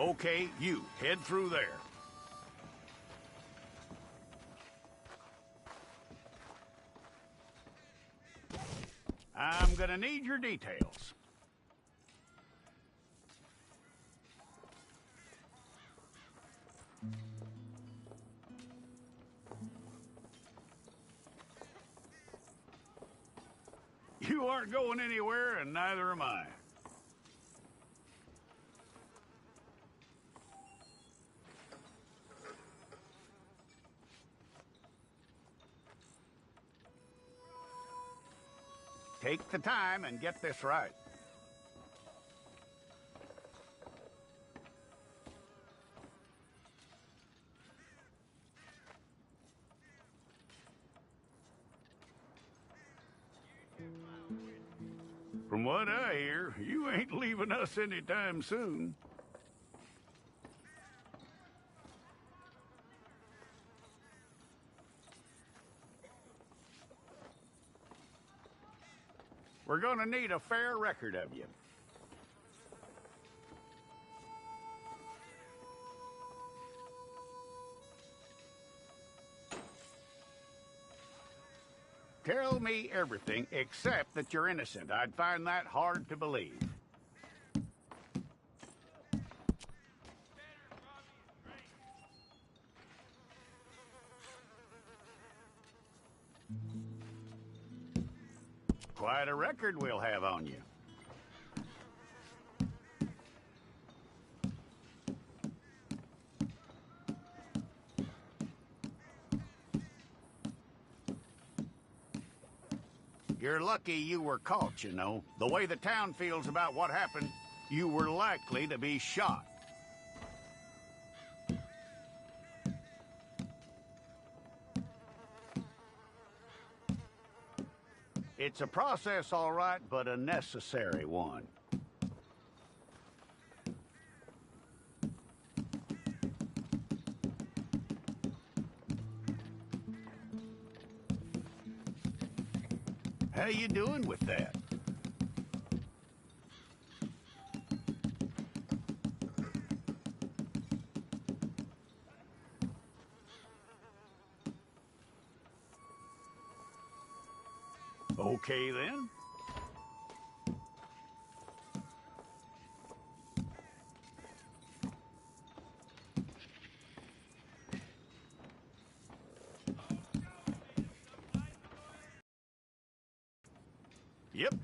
Okay, you, head through there. I'm gonna need your details. You aren't going anywhere, and neither am I. Take the time and get this right. From what I hear, you ain't leaving us anytime soon. We're gonna need a fair record of you. Tell me everything except that you're innocent. I'd find that hard to believe. Quite a record we'll have on you. You're lucky you were caught, you know. The way the town feels about what happened, you were likely to be shot. It's a process, all right, but a necessary one. How you doing with that? Okay, then. Yep.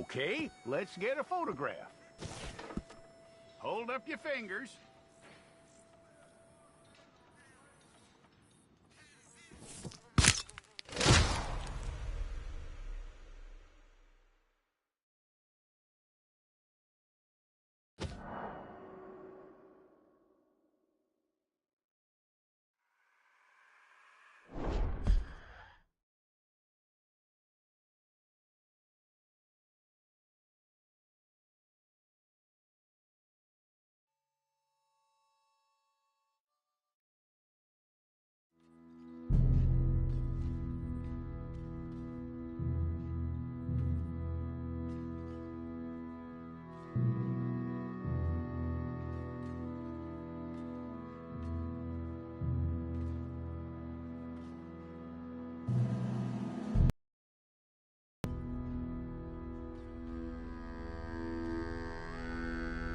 Okay, let's get a photograph. Hold up your fingers.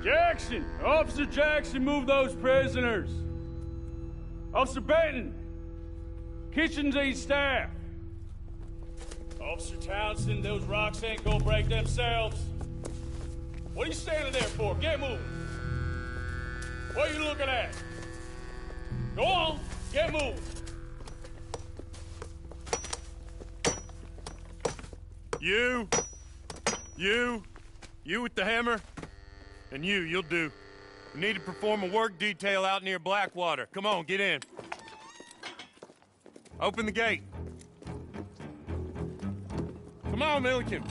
Jackson! Officer Jackson, move those prisoners! Officer Benton! Kitchens aid staff! Officer Townsend, those rocks ain't gonna break themselves. What are you standing there for? Get moving! What are you looking at? Go on, get moving! You with the hammer? And you'll do. We need to perform a work detail out near Blackwater. Come on, get in. Open the gate. Come on, Milliken.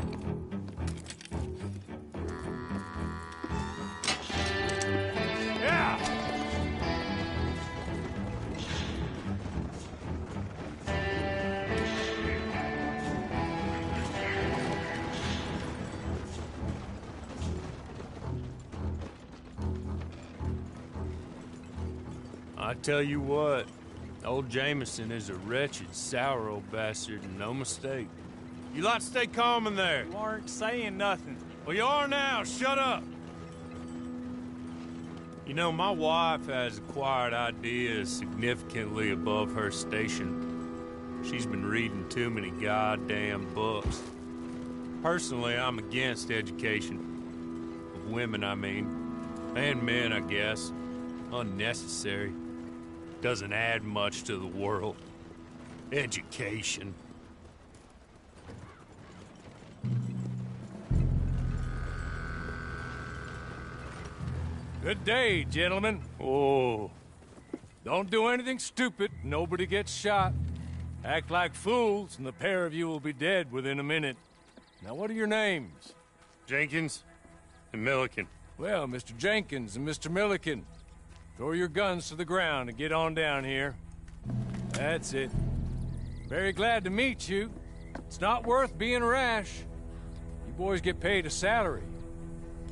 Yeah! I tell you what, old Jameson is a wretched, sour old bastard, and no mistake. You lot stay calm in there. You aren't saying nothing. Well, you are now. Shut up. You know, my wife has acquired ideas significantly above her station. She's been reading too many goddamn books. Personally, I'm against education. Of women, I mean. And men, I guess. Unnecessary. Doesn't add much to the world. Education. Good day, gentlemen. Oh. Don't do anything stupid. Nobody gets shot. Act like fools, and the pair of you will be dead within a minute. Now, what are your names? Jenkins and Milliken. Well, Mr. Jenkins and Mr. Milliken, throw your guns to the ground and get on down here. That's it. Very glad to meet you. It's not worth being rash. You boys get paid a salary.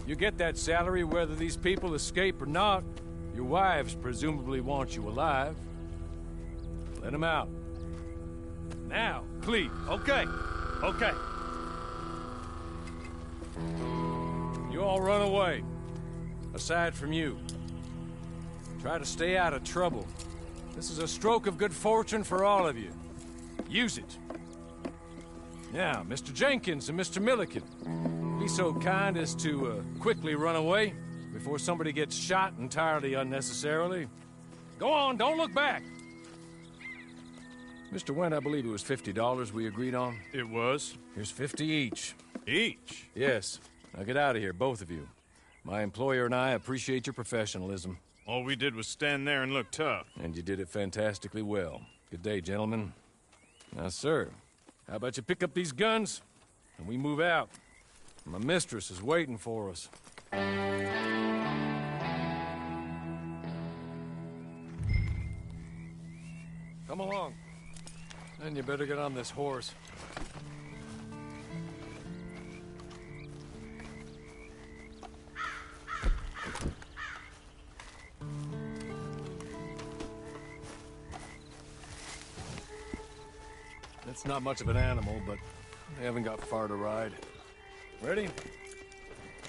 You get that salary whether these people escape or not. Your wives presumably want you alive. Let them out. Now, please. Okay. You all run away. Aside from you. Try to stay out of trouble. This is a stroke of good fortune for all of you. Use it. Now, Mr. Jenkins and Mr. Milliken, be so kind as to quickly run away before somebody gets shot entirely unnecessarily. Go on, don't look back. Mr. Wendt, I believe it was $50 we agreed on. It was. Here's 50 each. Each? Yes. Now get out of here, both of you. My employer and I appreciate your professionalism. All we did was stand there and look tough. And you did it fantastically well. Good day, gentlemen. Now, sir, how about you pick up these guns, and we move out? My mistress is waiting for us. Come along. Then you better get on this horse. It's not much of an animal, but they haven't got far to ride. Ready?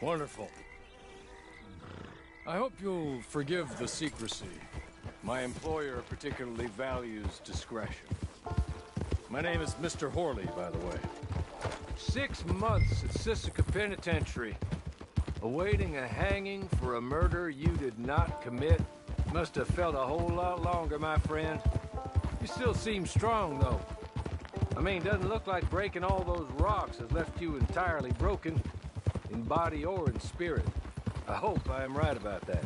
Wonderful. I hope you'll forgive the secrecy. My employer particularly values discretion. My name is Mr. Horley, by the way. 6 months at Sisika Penitentiary, awaiting a hanging for a murder you did not commit. Must have felt a whole lot longer, my friend. You still seem strong, though. I mean, doesn't look like breaking all those rocks has left you entirely broken, in body or in spirit. I hope I am right about that.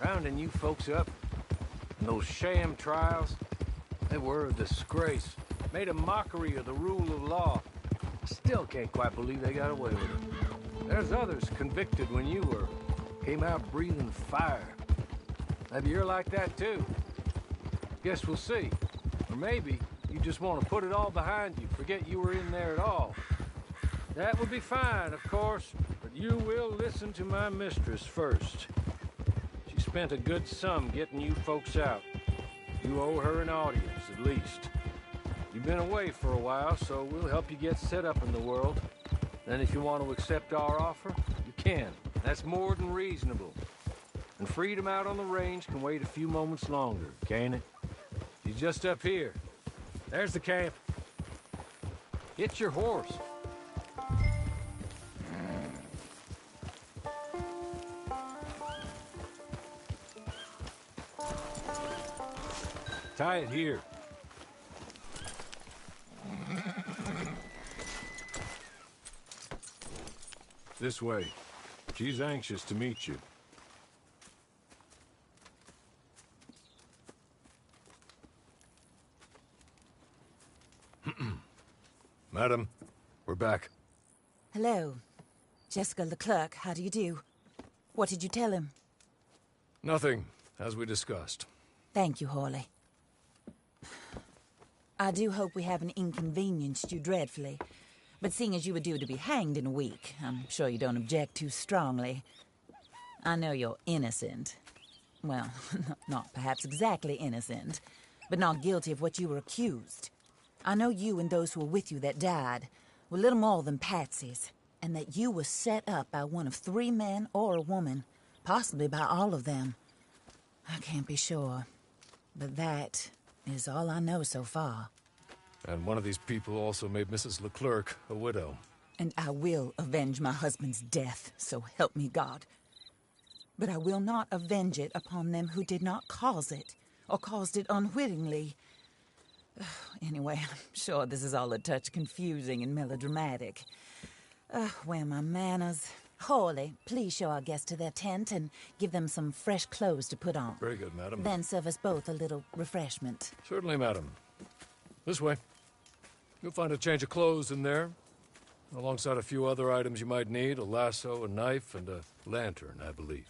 Rounding you folks up, and those sham trials, they were a disgrace. Made a mockery of the rule of law. Still can't quite believe they got away with it. There's others convicted when you were. Came out breathing fire. Maybe you're like that too. Guess we'll see. Or maybe you just want to put it all behind you, forget you were in there at all. That would be fine, of course, but you will listen to my mistress first. She spent a good sum getting you folks out. You owe her an audience, at least. You've been away for a while, so we'll help you get set up in the world. Then if you want to accept our offer, you can. That's more than reasonable. And freedom out on the range can wait a few moments longer, can't it? She's just up here. There's the camp. Get your horse. Tie it here. This way. She's anxious to meet you. Madam, we're back. Hello. Jessica Leclerc, how do you do? What did you tell him? Nothing, as we discussed. Thank you, Hawley. I do hope we haven't inconvenienced you dreadfully. But seeing as you were due to be hanged in a week, I'm sure you don't object too strongly. I know you're innocent. Well, not perhaps exactly innocent, but not guilty of what you were accused. I know you and those who were with you that died were little more than patsies, and that you were set up by one of 3 men or a woman, possibly by all of them. I can't be sure, but that is all I know so far. And one of these people also made Mrs. Leclerc a widow. And I will avenge my husband's death, so help me God. But I will not avenge it upon them who did not cause it, or caused it unwittingly. Anyway, I'm sure this is all a touch confusing and melodramatic. Where are my manners? Hawley, please show our guests to their tent and give them some fresh clothes to put on. Very good, madam. Then serve us both a little refreshment. Certainly, madam. This way. You'll find a change of clothes in there, alongside a few other items you might need, a lasso, a knife, and a lantern, I believe.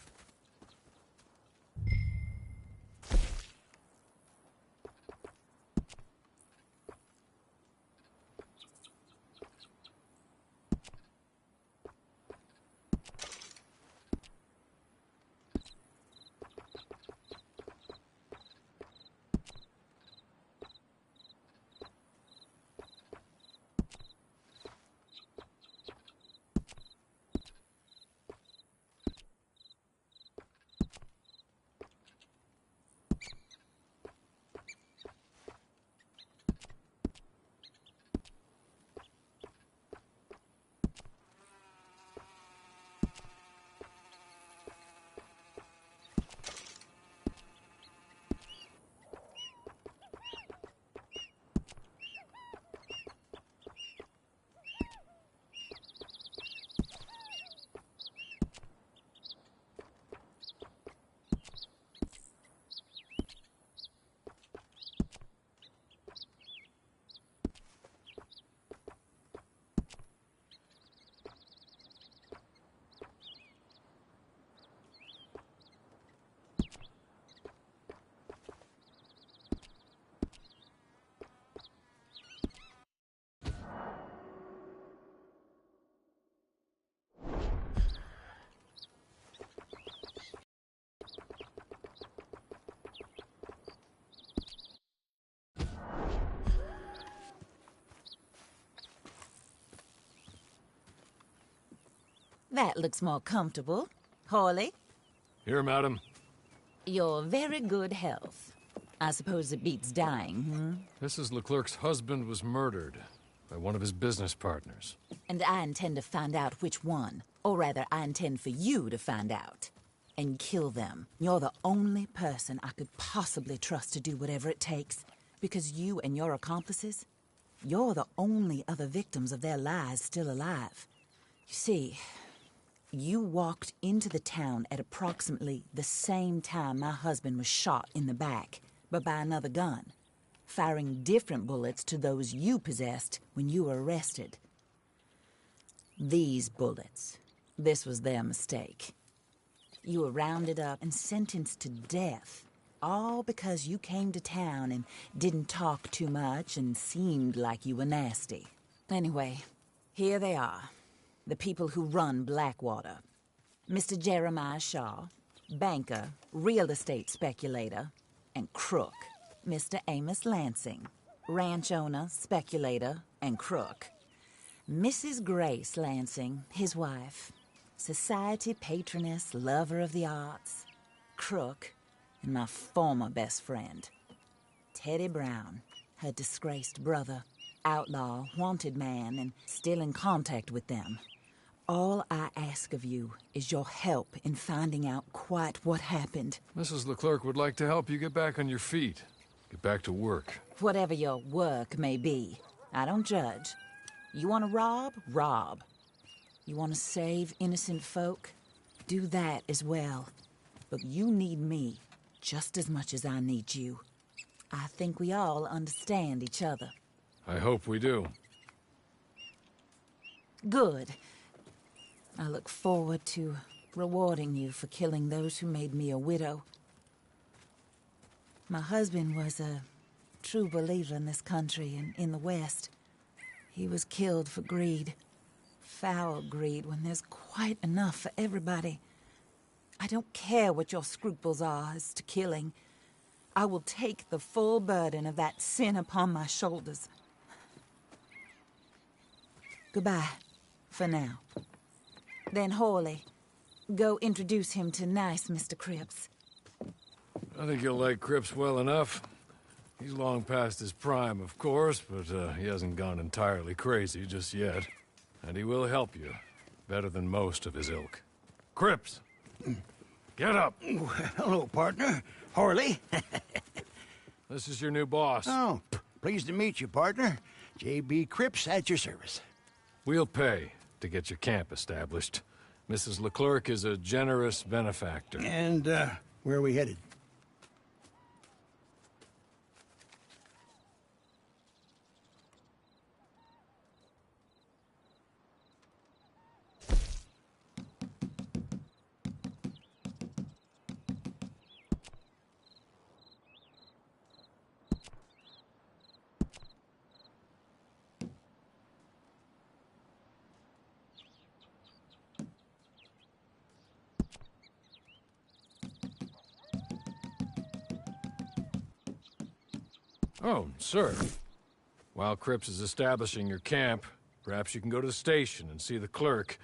That looks more comfortable. Hawley? Here, madam. Your very good health. I suppose it beats dying, Mrs. Leclerc's husband was murdered. by one of his business partners. And I intend to find out which one. Or rather, I intend for you to find out. And kill them. You're the only person I could possibly trust to do whatever it takes. Because you and your accomplices, you're the only other victims of their lies still alive. You see, you walked into the town at approximately the same time my husband was shot in the back, but by another gun, firing different bullets to those you possessed when you were arrested. These bullets, this was their mistake. You were rounded up and sentenced to death, all because you came to town and didn't talk too much and seemed like you were nasty. Anyway, here they are, the people who run Blackwater. Mr. Jeremiah Shaw, banker, real estate speculator, and crook. Mr. Amos Lansing, ranch owner, speculator, and crook. Mrs. Grace Lansing, his wife, society patroness, lover of the arts, crook, and my former best friend, Teddy Brown, her disgraced brother, outlaw, wanted man, and still in contact with them. All I ask of you is your help in finding out quite what happened. Mrs. Leclerc would like to help you get back on your feet. Get back to work. Whatever your work may be, I don't judge. You want to rob? Rob. You want to save innocent folk? Do that as well. But you need me just as much as I need you. I think we all understand each other. I hope we do. Good. I look forward to rewarding you for killing those who made me a widow. My husband was a true believer in this country and in the West. He was killed for greed. Foul greed when there's quite enough for everybody. I don't care what your scruples are as to killing. I will take the full burden of that sin upon my shoulders. Goodbye, for now. Then Hawley, go introduce him to nice Mr. Cripps. I think you'll like Cripps well enough. He's long past his prime, of course, but he hasn't gone entirely crazy just yet. And he will help you, better than most of his ilk. Cripps! Get up! Hello, partner. Harley. This is your new boss. Oh, pleased to meet you, partner. J.B. Cripps at your service. We'll pay to get your camp established. Mrs. Leclerc is a generous benefactor. And, where are we headed? Oh, sir. While Cripps is establishing your camp, perhaps you can go to the station and see the clerk,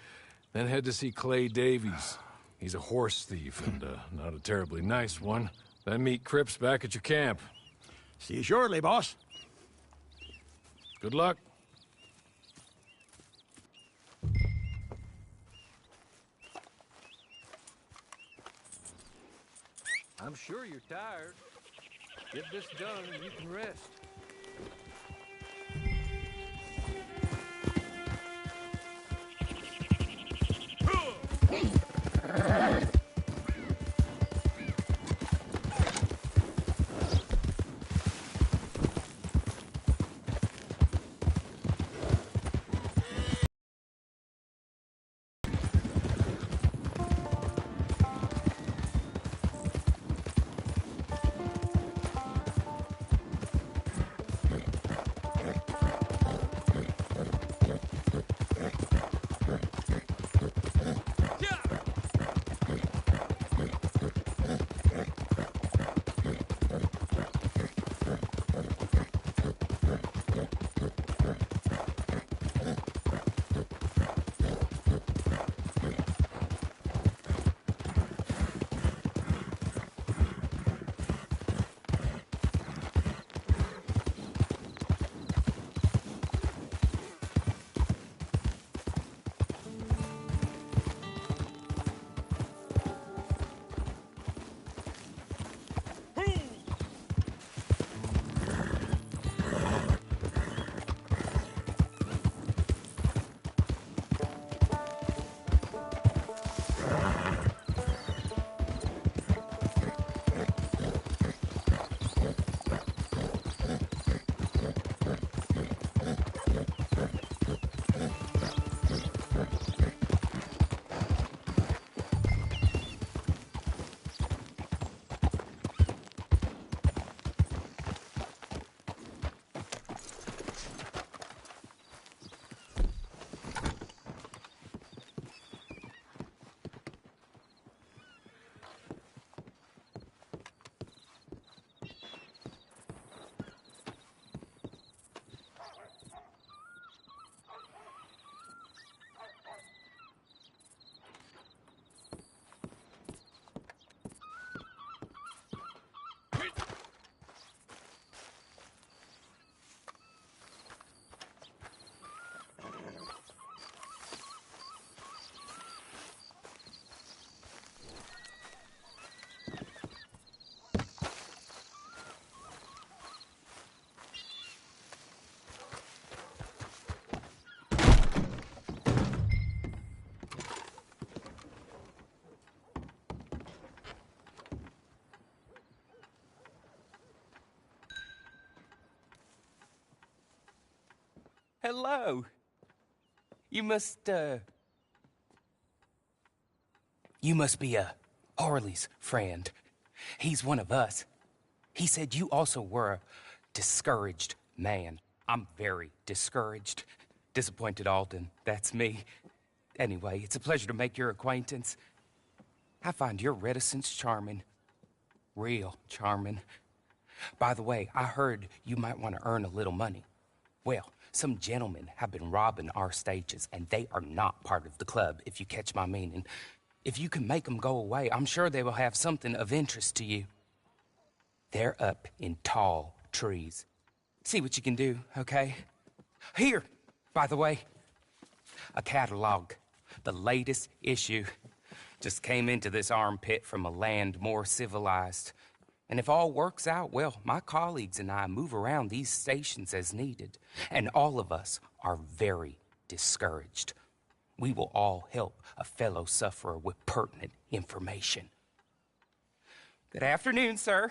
then head to see Clay Davies. He's a horse thief, and not a terribly nice one. Then meet Cripps back at your camp. See you shortly, boss. Good luck. I'm sure you're tired. Get this done and you can rest. Hello. You must be Harley's friend. He's one of us. He said you also were a discouraged man. I'm very discouraged. Disappointed Alden, that's me. Anyway, it's a pleasure to make your acquaintance. I find your reticence charming. Real charming. By the way, I heard you might want to earn a little money. Well, some gentlemen have been robbing our stages, and they are not part of the club, if you catch my meaning. If you can make them go away, I'm sure they will have something of interest to you. They're up in tall trees. See what you can do, okay? Here, by the way, a catalog. The latest issue. Just came into this armpit from a land more civilized. And if all works out, well, my colleagues and I move around these stations as needed. And all of us are very discouraged. We will all help a fellow sufferer with pertinent information. Good afternoon, sir.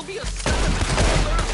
Don't be a son of a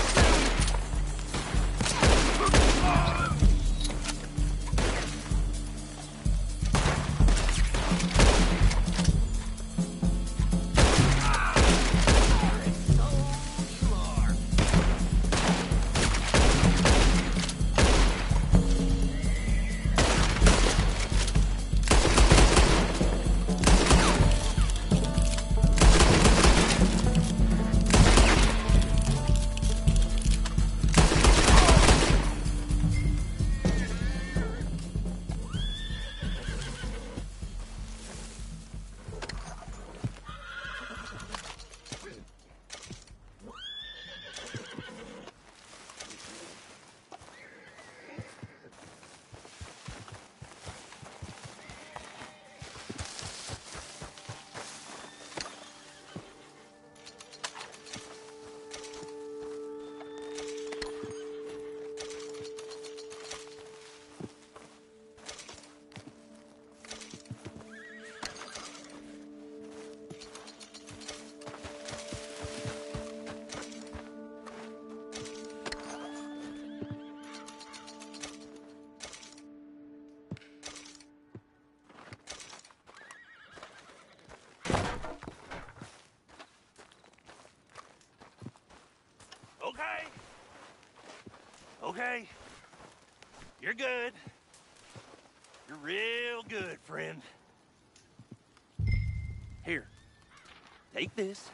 Okay. You're good. You're real good, friend. Here. Take this.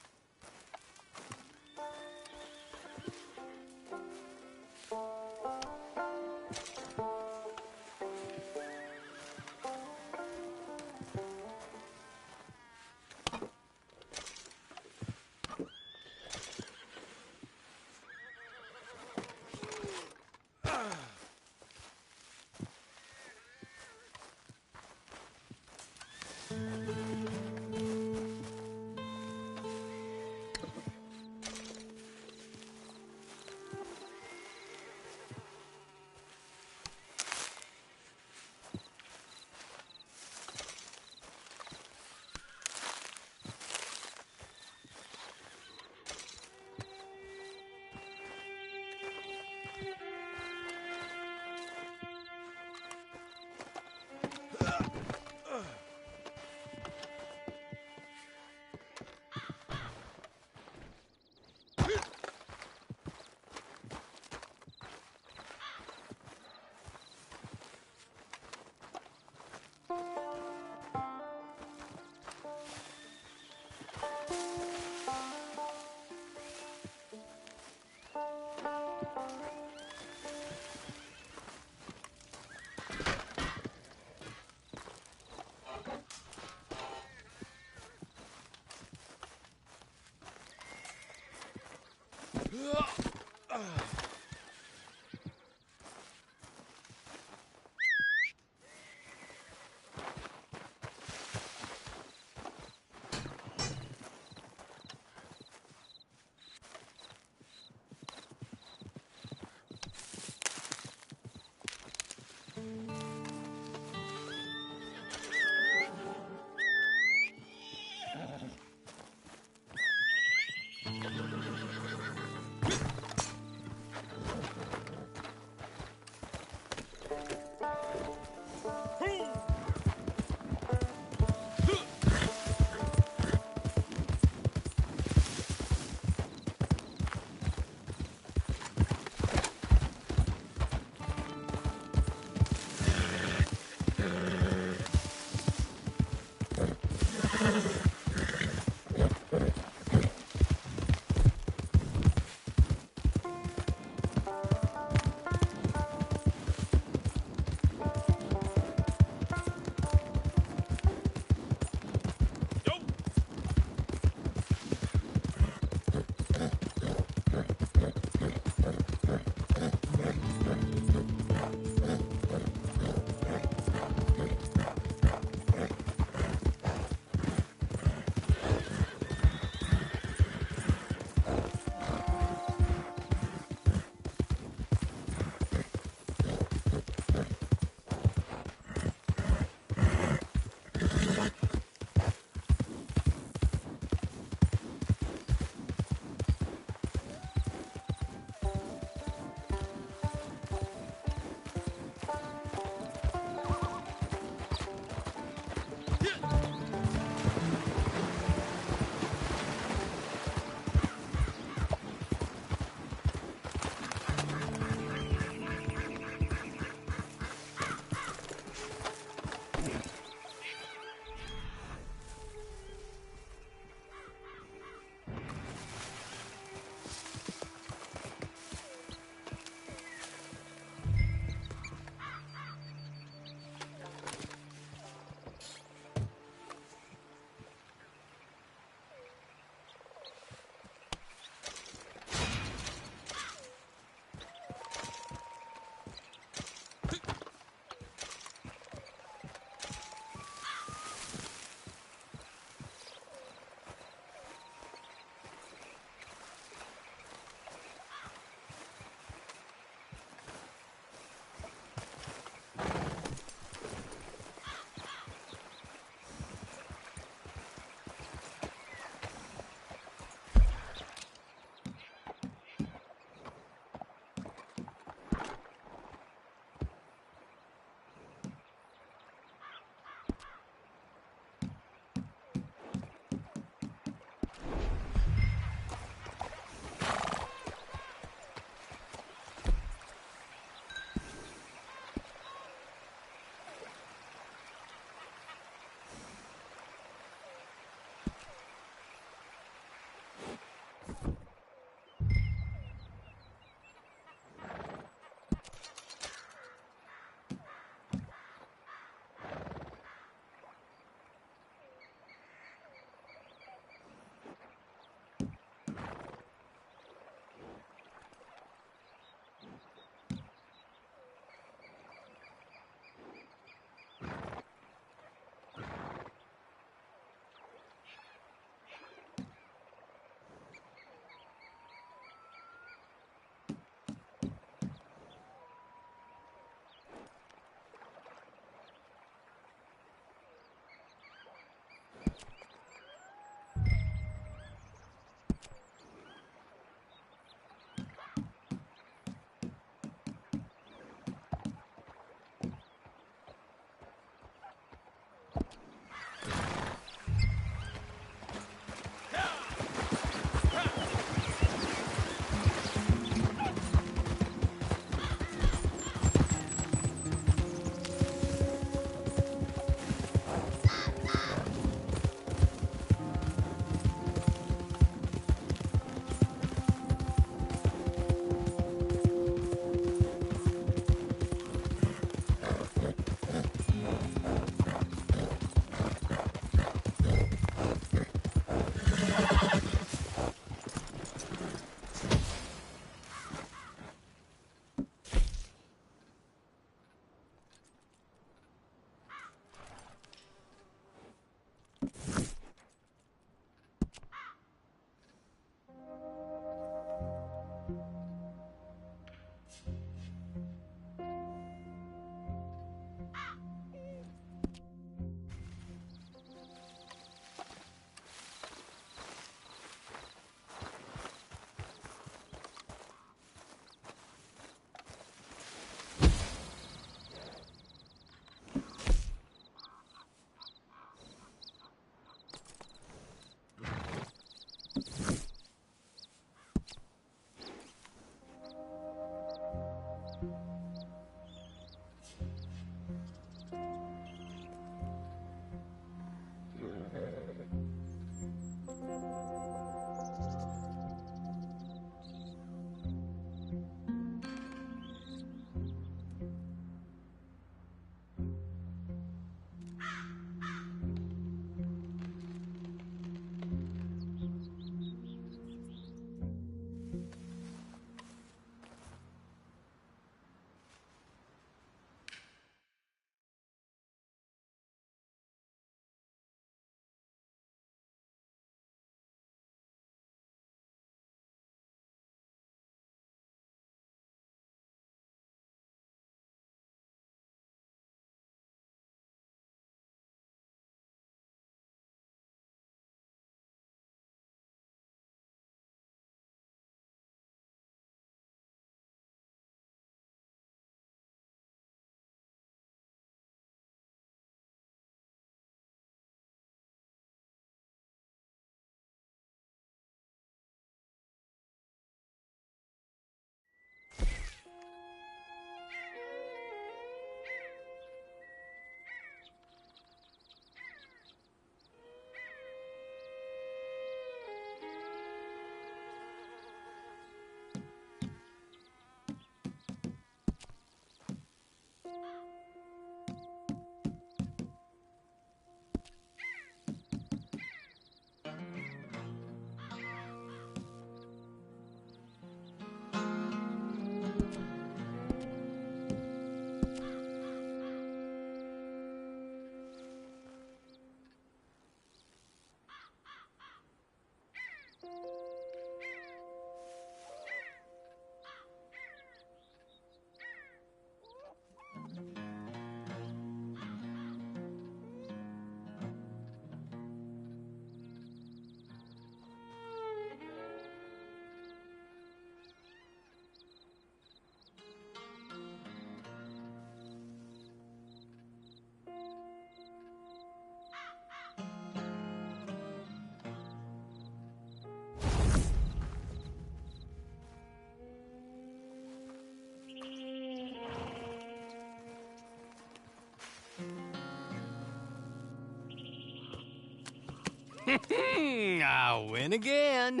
I win again.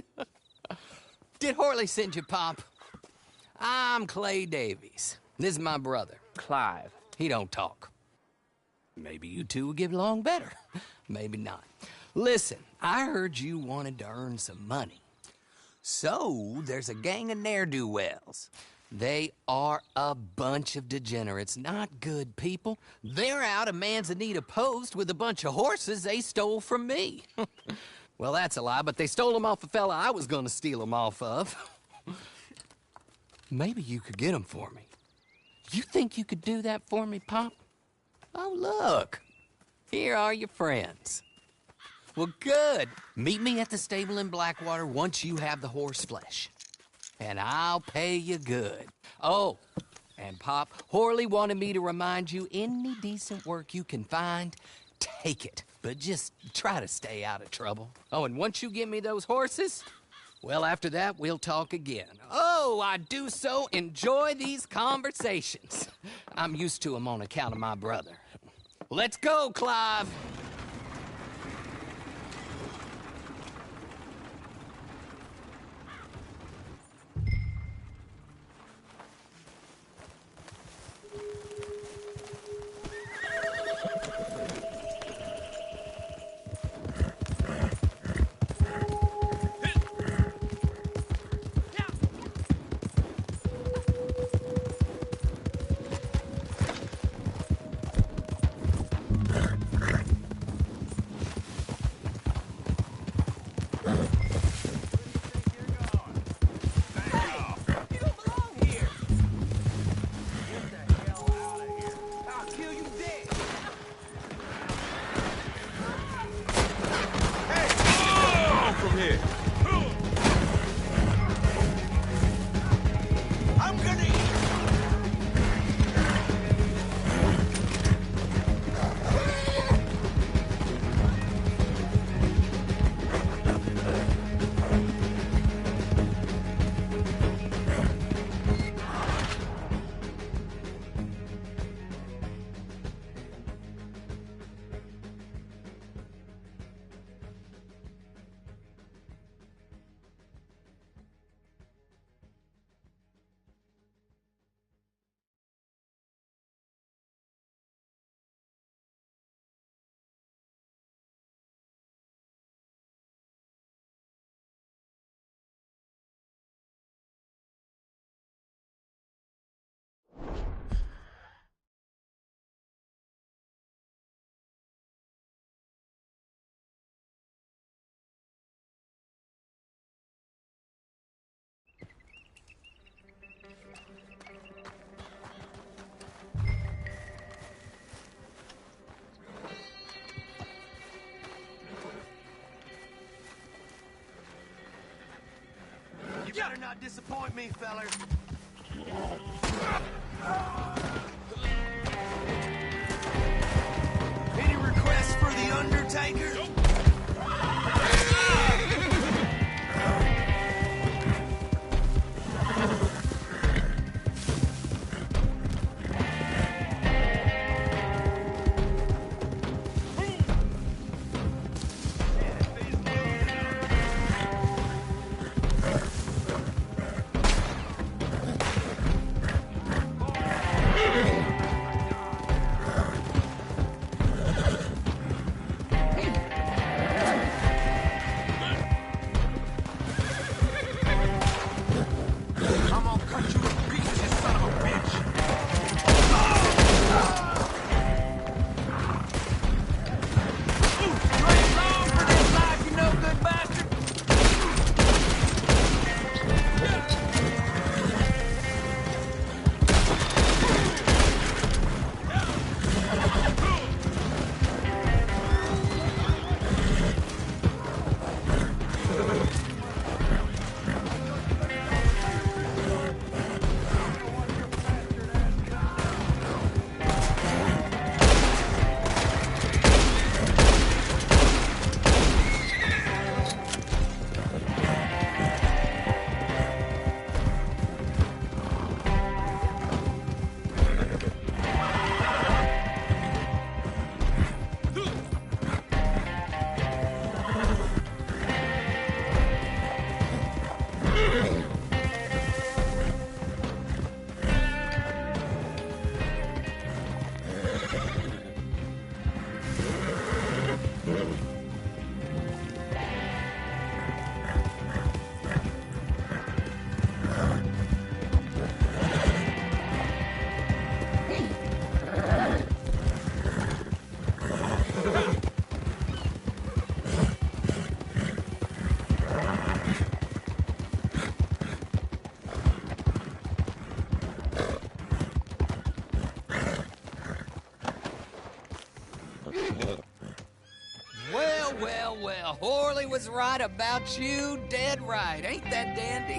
Did Horley send you, Pop? I'm Clay Davies. This is my brother, Clive. He don't talk. Maybe you two will get along better. Maybe not. Listen, I heard you wanted to earn some money. So, there's a gang of ne'er-do-wells. They are a bunch of degenerates, not good people. They're out of Manzanita Post with a bunch of horses they stole from me. Well, that's a lie, but they stole them off a fella I was gonna steal them off of. Maybe you could get them for me. You think you could do that for me, Pop? Oh, look. Here are your friends. Well, good. Meet me at the stable in Blackwater once you have the horse flesh. And I'll pay you good. Oh, and Pop, Horley wanted me to remind you, any decent work you can find, take it. But just try to stay out of trouble. Oh, and once you give me those horses, well, after that, we'll talk again. Oh, I do so enjoy these conversations. I'm used to them on account of my brother. Let's go, Clive. You better not disappoint me, feller. Any requests for the Undertaker? Well, well, well. Horley was right about you. Dead right. Ain't that dandy?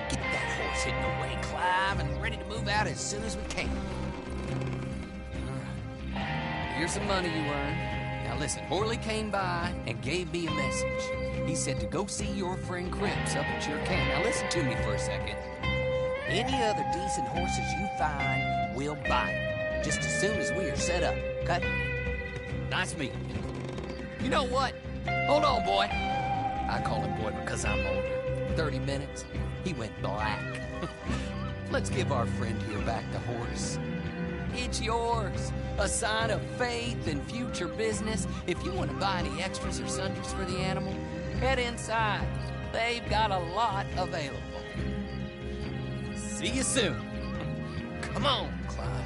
Get that horse hidden away, Clive, and ready to move out as soon as we can. All right. Here's some money you earned. Now listen, Horley came by and gave me a message. He said to go see your friend Cripps up at your camp. Now listen to me for a second. Any other decent horses you find, we'll buy them. Just as soon as we are set up, okay? Nice meeting you. You know what? Hold on, boy. I call him boy because I'm older. 30 minutes, he went black. Let's give our friend here back the horse. It's yours. A sign of faith and future business. If you want to buy any extras or sundries for the animal, head inside. They've got a lot available. See you soon. Come on, Clyde.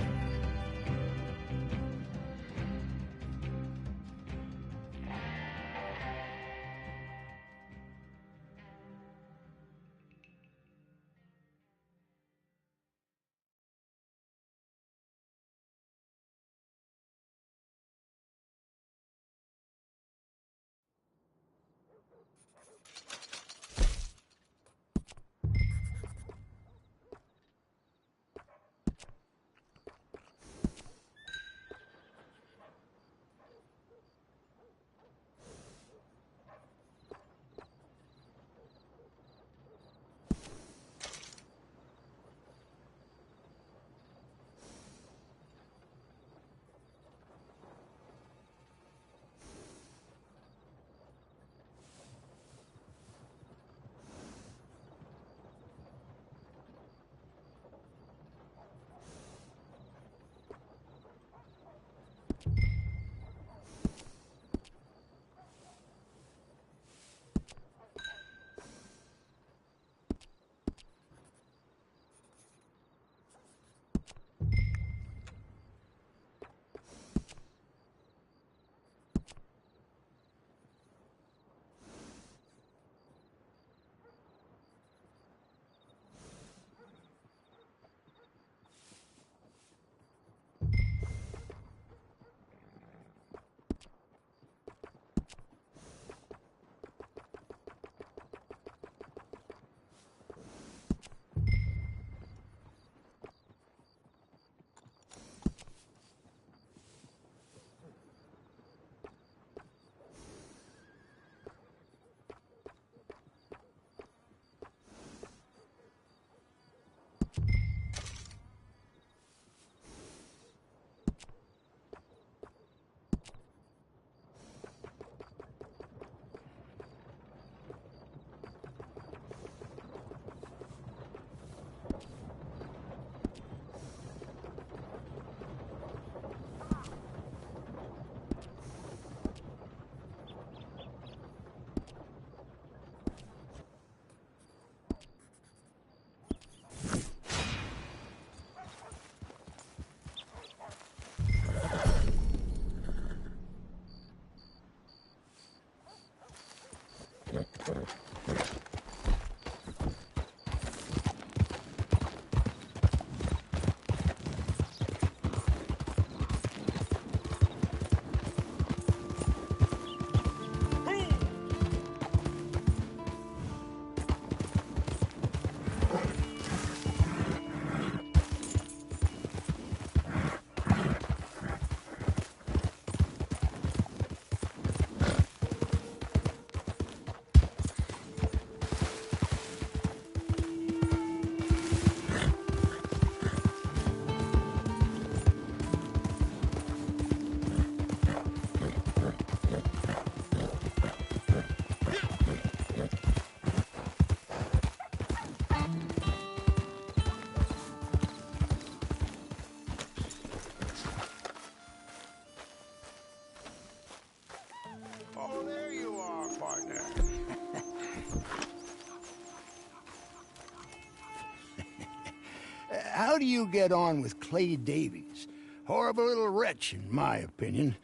How do you get on with Clay Davies? Horrible little wretch, in my opinion.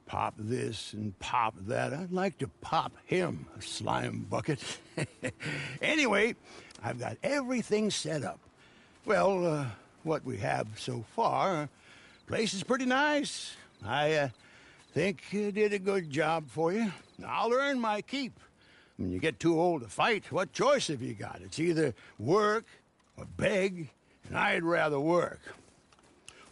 Pop this and pop that. I'd like to pop him, a slime bucket. Anyway, I've got everything set up. Well, what we have so far, place is pretty nice. I Think you did a good job for you. I'll earn my keep. When you get too old to fight, what choice have you got? It's either work or beg, and I'd rather work.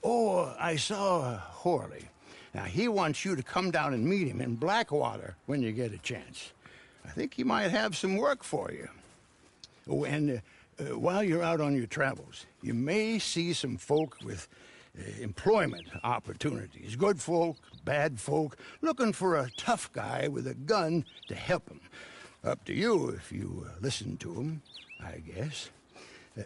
Oh, I saw Horley. Now, he wants you to come down and meet him in Blackwater when you get a chance. I think he might have some work for you. Oh, and while you're out on your travels, you may see some folk with employment opportunities. Good folk, bad folk, looking for a tough guy with a gun to help them. Up to you if you listen to them, I guess.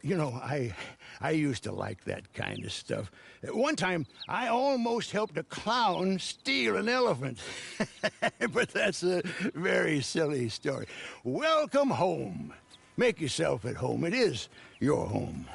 You know, I used to like that kind of stuff. One time, I almost helped a clown steal an elephant. But that's a very silly story. Welcome home. Make yourself at home. It is your home.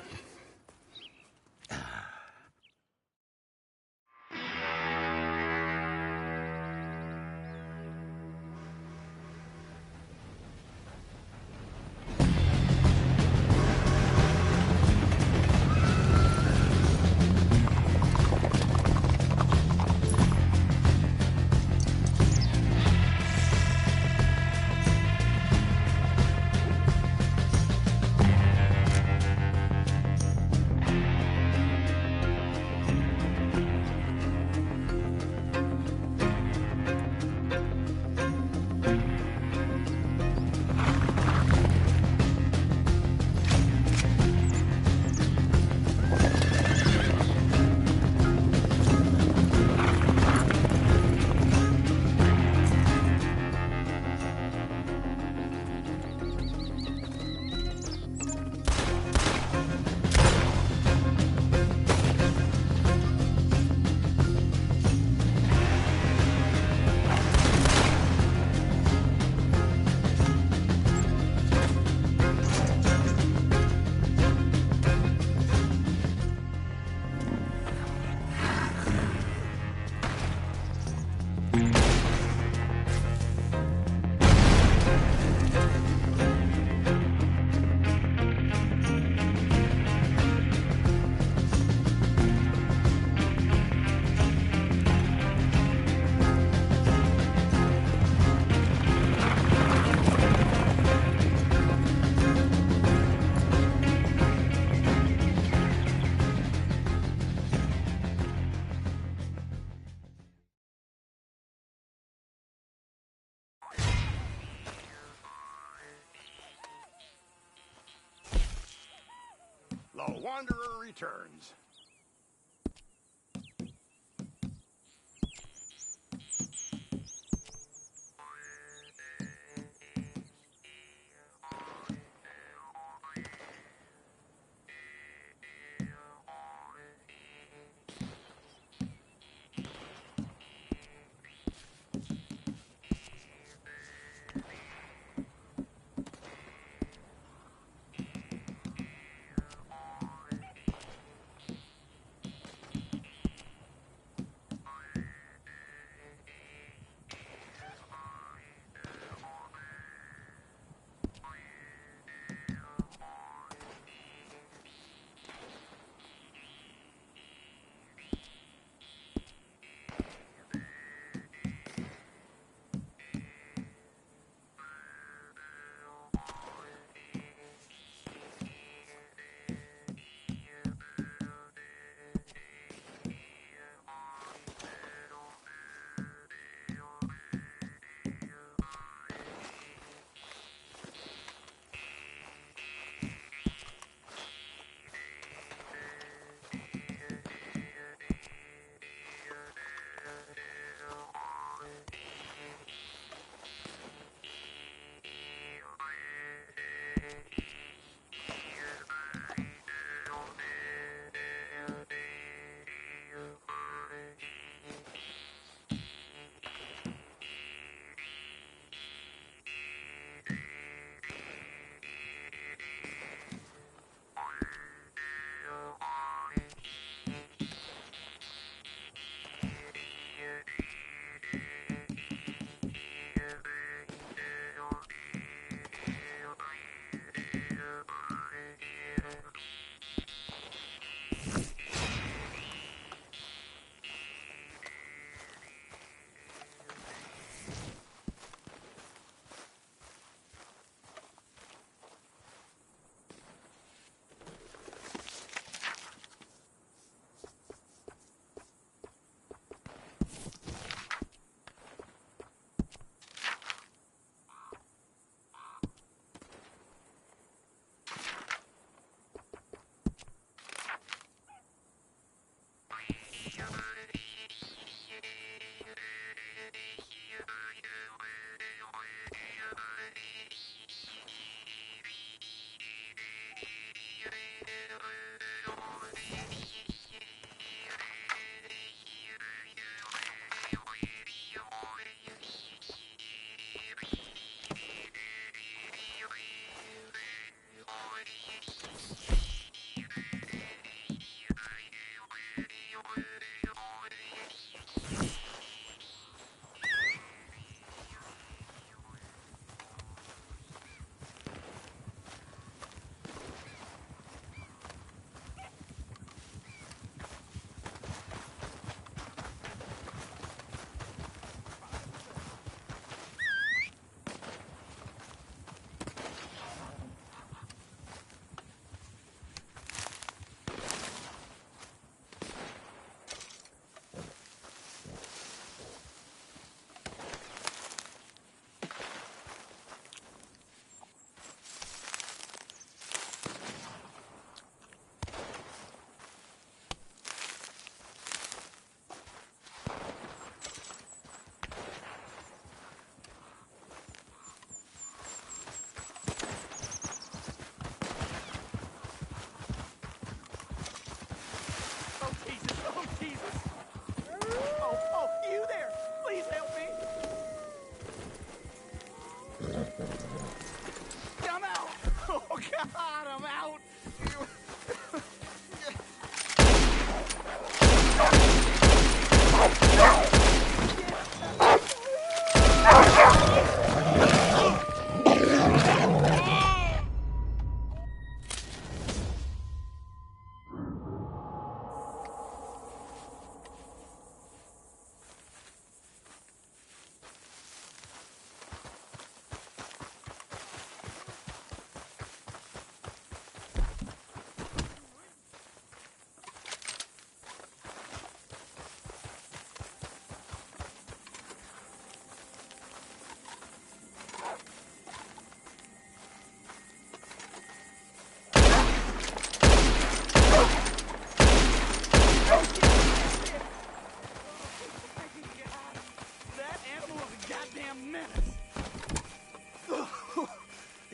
The Wanderer returns.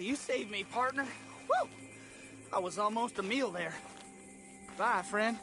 You saved me, partner. Woo! I was almost a meal there. Bye, friend.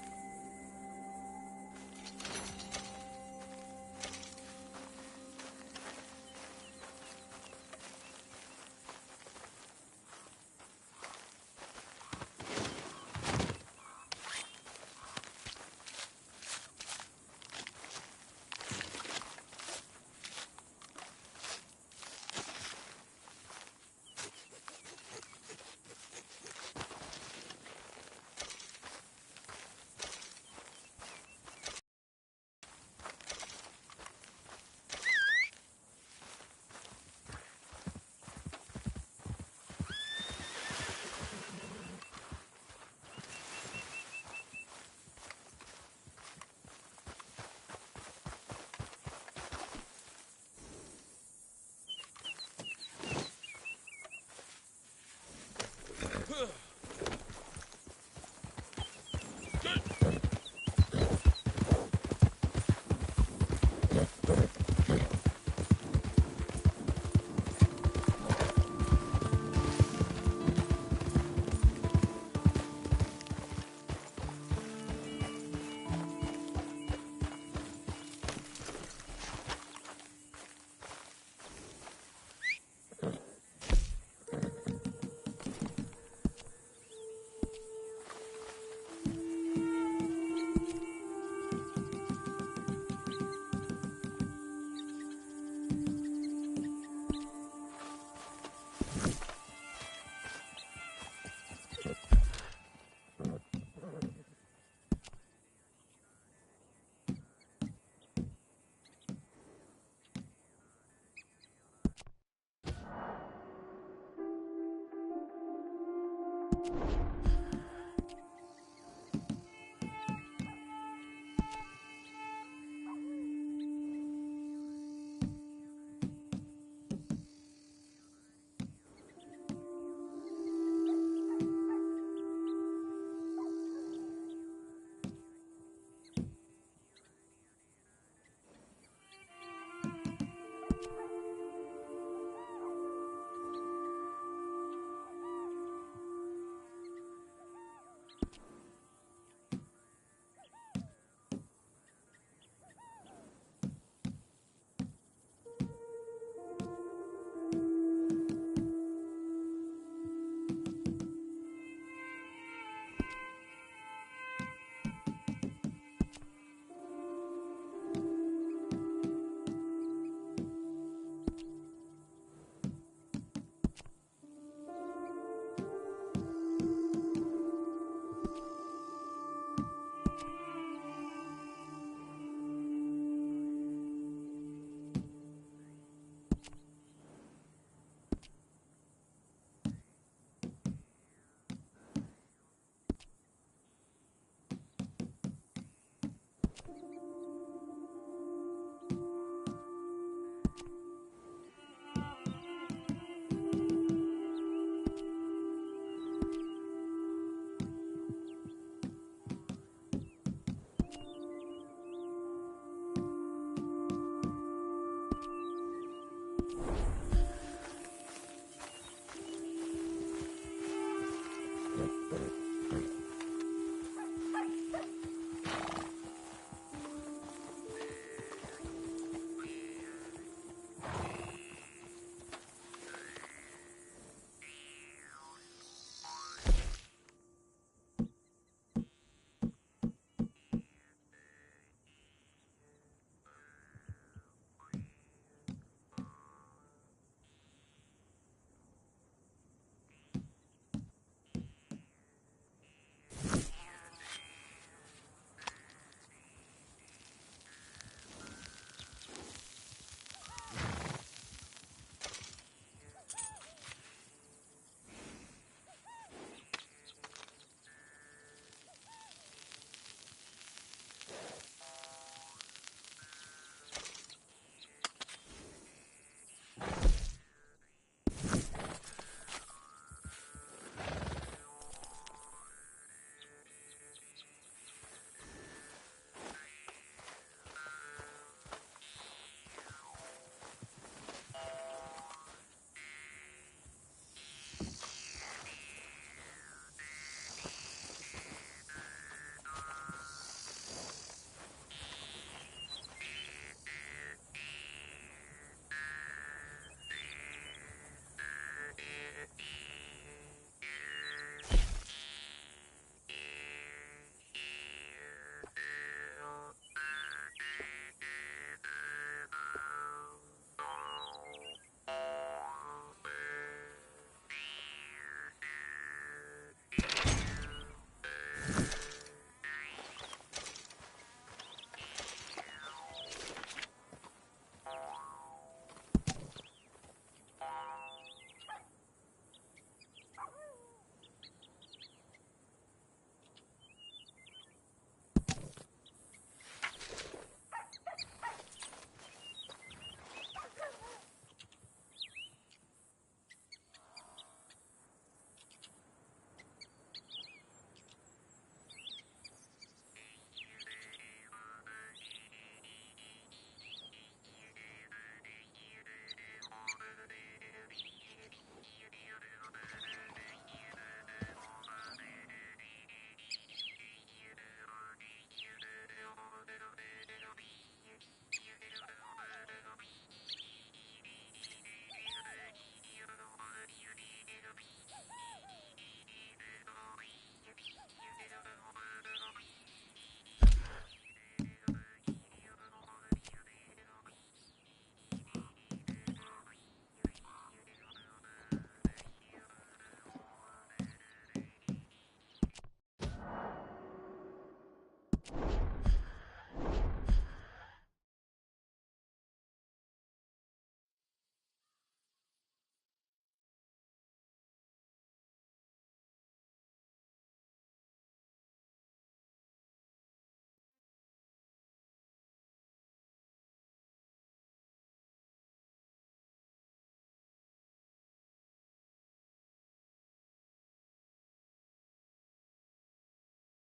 you.